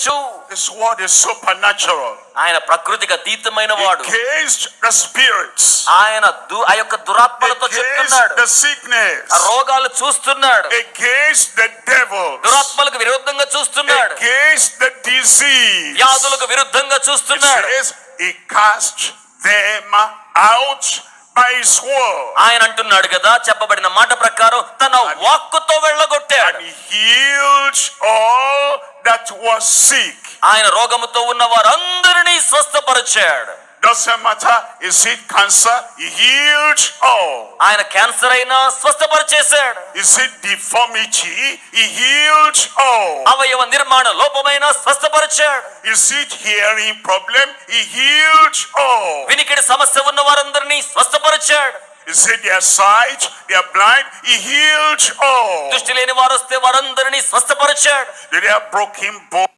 చేయొచ్చు. This word is supernatural. ఆయన ప్రకృతికి అతీతమైన వాడు. Against the spirits. ఆయన ఆ యొక్క దురాత్మలతో చెప్తున్నాడు. Against the sickness. ఆ రోగాలు చూస్తున్నాడు. Against the devils. దురాత్మలకు విరుద్ధంగా చూస్తున్నాడు. Against the disease. వ్యాధులకు విరుద్ధంగా చూస్తున్నాడు. It says he cast them out by his word. ఆయన అంటున్నాడు కదా, చెప్పబడిన మాట ప్రకారం తన వాక్కుతో వెళ్ళగొట్టాడు. And he healed all that was sick. ఆయన రోగముతో ఉన్న వారందరినీ స్వస్థపరిచాడు. Doesn't matter, is it cancer? He healed all. ఆయన క్యాన్సర్ అయినా స్వస్థపరిచేశాడు. Is it deformity? He healed all. అవయవ నిర్మాణ లోపమైన స్వస్థపరిచాడు. Is it hearing problem? He healed all. వినికిడి సమస్య ఉన్న వారందరినీ స్వస్థపరిచాడు. Is it their sight? They are blind? He healed all. దృష్టి లేని వారు వస్తే వారందరినీ స్వస్థపరిచాడు. They have broken bones.